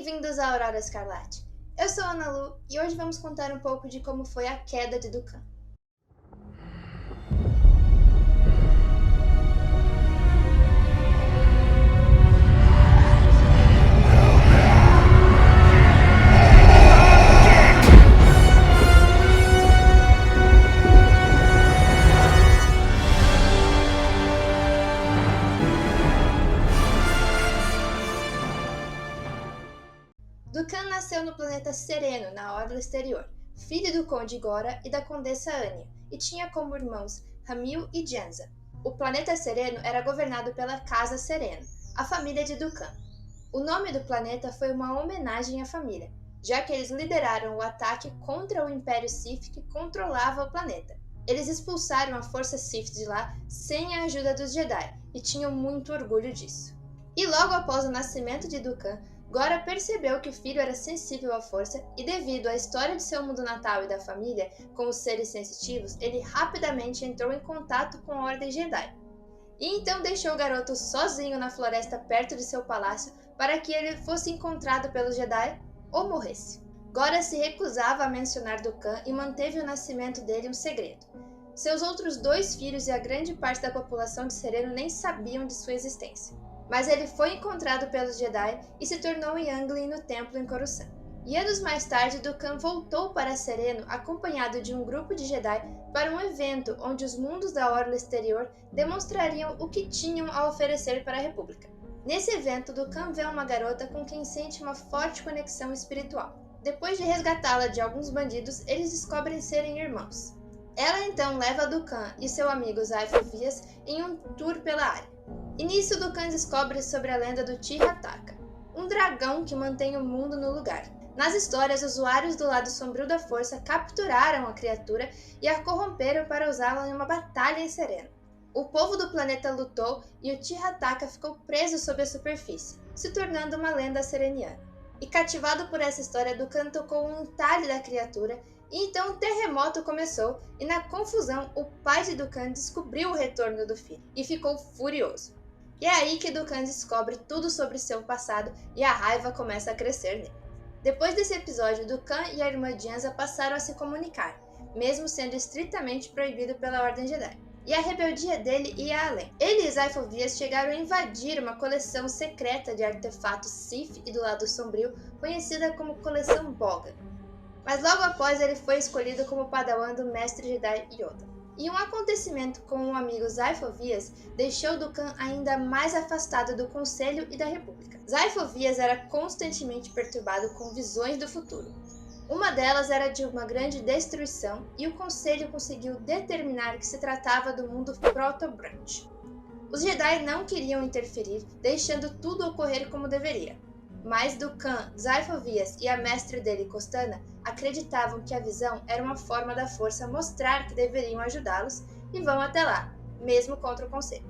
Bem-vindos à Aurora Escarlate. Eu sou a Ana Lu e hoje vamos contar um pouco de como foi a queda de Dukan. Dukan nasceu no planeta Sereno, na Orla Exterior, filho do Conde Gora e da Condessa Anya, e tinha como irmãos Hamil e Janza. O planeta Sereno era governado pela Casa Sereno, a família de Dukan. O nome do planeta foi uma homenagem à família, já que eles lideraram o ataque contra o Império Sith que controlava o planeta. Eles expulsaram a força Sith de lá sem a ajuda dos Jedi, e tinham muito orgulho disso. E logo após o nascimento de Dukan, Gora percebeu que o filho era sensível à força e, devido à história de seu mundo natal e da família com os seres sensitivos, ele rapidamente entrou em contato com a Ordem Jedi. E então deixou o garoto sozinho na floresta perto de seu palácio para que ele fosse encontrado pelos Jedi ou morresse. Gora se recusava a mencionar Dukan e manteve o nascimento dele um segredo. Seus outros 2 filhos e a grande parte da população de Sereno nem sabiam de sua existência. Mas ele foi encontrado pelos Jedi e se tornou Youngling no templo em Coruscant. E anos mais tarde, Dukan voltou para Sereno acompanhado de um grupo de Jedi para um evento onde os mundos da Orla Exterior demonstrariam o que tinham a oferecer para a República. Nesse evento, Dukan vê uma garota com quem sente uma forte conexão espiritual. Depois de resgatá-la de alguns bandidos, eles descobrem serem irmãos. Ela então leva Dukan e seu amigo Zypho Vias em um tour pela área. E nisso Dukan descobre sobre a lenda do Tirataka, um dragão que mantém o mundo no lugar. Nas histórias, usuários do lado sombrio da força capturaram a criatura e a corromperam para usá-la em uma batalha em Sereno. O povo do planeta lutou e o Tirataka ficou preso sob a superfície, se tornando uma lenda sereniana. E cativado por essa história, Dukan tocou um entalhe da criatura e então um terremoto começou e na confusão o pai de Dukan descobriu o retorno do filho e ficou furioso. E é aí que Dukan descobre tudo sobre seu passado e a raiva começa a crescer nele. Depois desse episódio, Dukan e a irmã Janza passaram a se comunicar, mesmo sendo estritamente proibido pela Ordem Jedi. E a rebeldia dele ia além. Ele e Zypho Vias chegaram a invadir uma coleção secreta de artefatos Sith e do lado sombrio, conhecida como Coleção Boga. Mas logo após ele foi escolhido como padawan do mestre Jedi Yoda. E um acontecimento com o amigo Zypho Vias deixou Dukan ainda mais afastado do Conselho e da República. Zypho Vias era constantemente perturbado com visões do futuro. Uma delas era de uma grande destruição e o Conselho conseguiu determinar que se tratava do mundo Proto-Branch. Os Jedi não queriam interferir, deixando tudo ocorrer como deveria. Mas Dukan, Zypho Vias e a mestre dele, Costana, acreditavam que a visão era uma forma da força mostrar que deveriam ajudá-los e vão até lá, mesmo contra o conselho.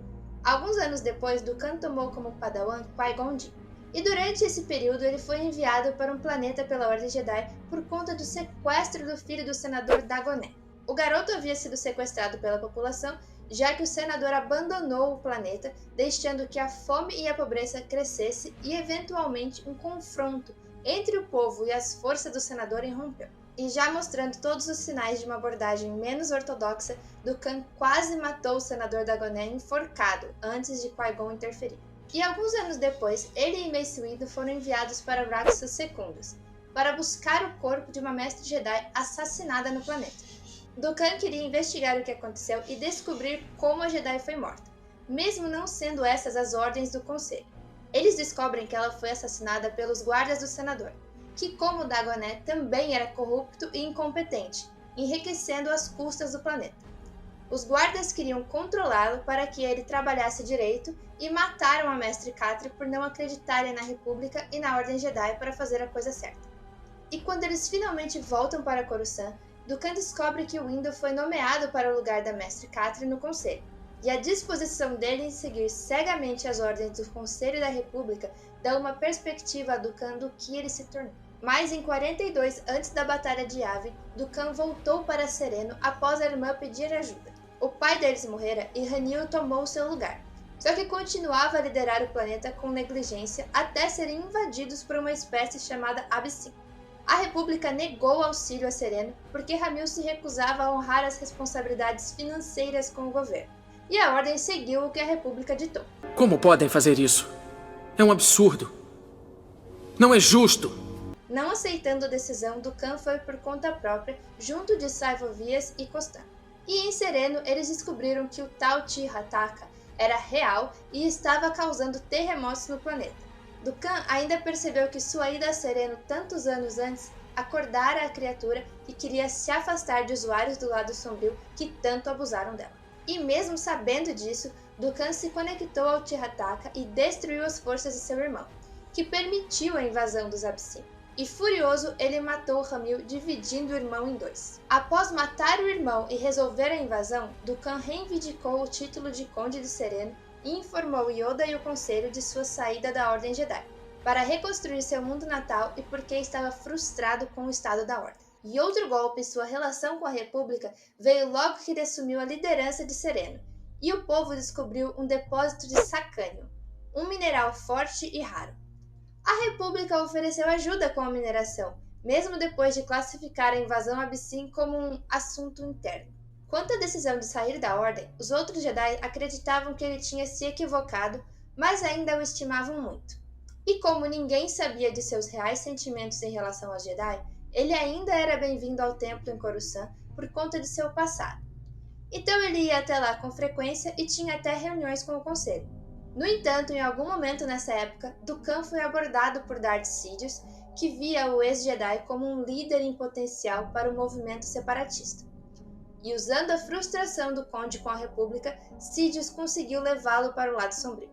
Alguns anos depois, Dukan tomou como padawan Qui-Gon Jinn, e durante esse período ele foi enviado para um planeta pela Ordem Jedi por conta do sequestro do filho do senador Dagonet. O garoto havia sido sequestrado pela população, já que o senador abandonou o planeta, deixando que a fome e a pobreza crescesse e, eventualmente, um confronto entre o povo e as forças do senador irrompeu. E já mostrando todos os sinais de uma abordagem menos ortodoxa, Dukan quase matou o senador Dagonet enforcado antes de Qui-Gon interferir. E alguns anos depois, ele e Mace Windu foram enviados para Raxus Secundus, para buscar o corpo de uma mestre Jedi assassinada no planeta. Dukan queria investigar o que aconteceu e descobrir como a Jedi foi morta, mesmo não sendo essas as ordens do Conselho. Eles descobrem que ela foi assassinada pelos guardas do senador, que como Dagonet também era corrupto e incompetente, enriquecendo às custas do planeta. Os guardas queriam controlá-lo para que ele trabalhasse direito e mataram a Mestre Catre por não acreditarem na República e na Ordem Jedi para fazer a coisa certa. E quando eles finalmente voltam para Coruscant, Dukan descobre que Windu foi nomeado para o lugar da Mestre Catre no Conselho, e a disposição dele em seguir cegamente as ordens do Conselho da República dá uma perspectiva a Dukan do que ele se tornou. Mas em 42, antes da Batalha de Yavin, Dukan voltou para Sereno após a irmã pedir ajuda. O pai deles morrera e Hanil tomou seu lugar. só que continuava a liderar o planeta com negligência até serem invadidos por uma espécie chamada Abyssin. A República negou auxílio a Sereno porque Ramil se recusava a honrar as responsabilidades financeiras com o governo, e a Ordem seguiu o que a República ditou. Como podem fazer isso? É um absurdo. Não é justo. Não aceitando a decisão, Dukan foi por conta própria junto de Saivovias e Kostan. E em Sereno, eles descobriram que o tal Tirataka era real e estava causando terremotos no planeta. Dukan ainda percebeu que sua ida a Sereno tantos anos antes acordara a criatura e queria se afastar de usuários do lado sombrio que tanto abusaram dela. E mesmo sabendo disso, Dukan se conectou ao Tirataka e destruiu as forças de seu irmão, que permitiu a invasão dos Abyssin. E furioso, ele matou Ramil, dividindo o irmão em dois. Após matar o irmão e resolver a invasão, Dukan reivindicou o título de Conde de Sereno e informou Yoda e o Conselho de sua saída da Ordem Jedi, para reconstruir seu mundo natal e porque estava frustrado com o estado da Ordem. E outro golpe, sua relação com a República, veio logo que ele assumiu a liderança de Sereno, e o povo descobriu um depósito de sacânio, um mineral forte e raro. A República ofereceu ajuda com a mineração, mesmo depois de classificar a invasão Abyssin como um assunto interno. Quanto à decisão de sair da Ordem, os outros Jedi acreditavam que ele tinha se equivocado, mas ainda o estimavam muito. E como ninguém sabia de seus reais sentimentos em relação aos Jedi, ele ainda era bem-vindo ao templo em Coruscant por conta de seu passado. Então ele ia até lá com frequência e tinha até reuniões com o Conselho. No entanto, em algum momento nessa época, Dukan foi abordado por Darth Sidious, que via o ex-Jedi como um líder em potencial para o movimento separatista. E usando a frustração do Conde com a República, Sidious conseguiu levá-lo para o lado sombrio.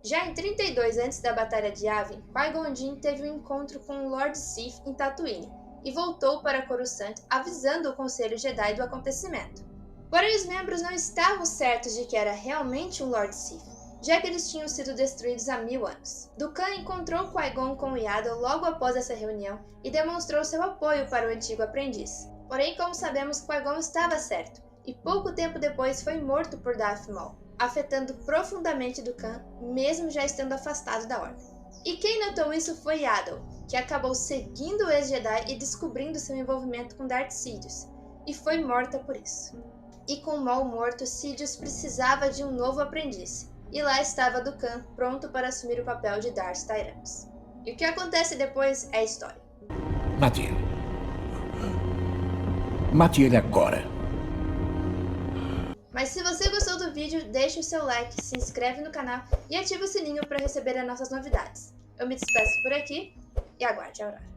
Já em 32 antes da Batalha de Yavin, Qui-Gon Jinn teve um encontro com o Lord Sith em Tatooine e voltou para Coruscant avisando o Conselho Jedi do acontecimento. Porém, os membros não estavam certos de que era realmente um Lord Sith, já que eles tinham sido destruídos há 1000 anos. Dukan encontrou Qui-Gon com Yaddle logo após essa reunião e demonstrou seu apoio para o antigo aprendiz. Porém, como sabemos, Qui-Gon estava certo, e pouco tempo depois foi morto por Darth Maul, afetando profundamente Dukan, mesmo já estando afastado da Ordem. E quem notou isso foi Yaddle, que acabou seguindo o ex-Jedi e descobrindo seu envolvimento com Darth Sidious, e foi morta por isso. E com Maul morto, Sidious precisava de um novo aprendiz, e lá estava Dukan, pronto para assumir o papel de Darth Tyranus. E o que acontece depois é história. Mate ele. Mate ele agora. Mas se você gostou do vídeo, deixe o seu like, se inscreve no canal e ative o sininho para receber as nossas novidades. Eu me despeço por aqui e aguarde a hora.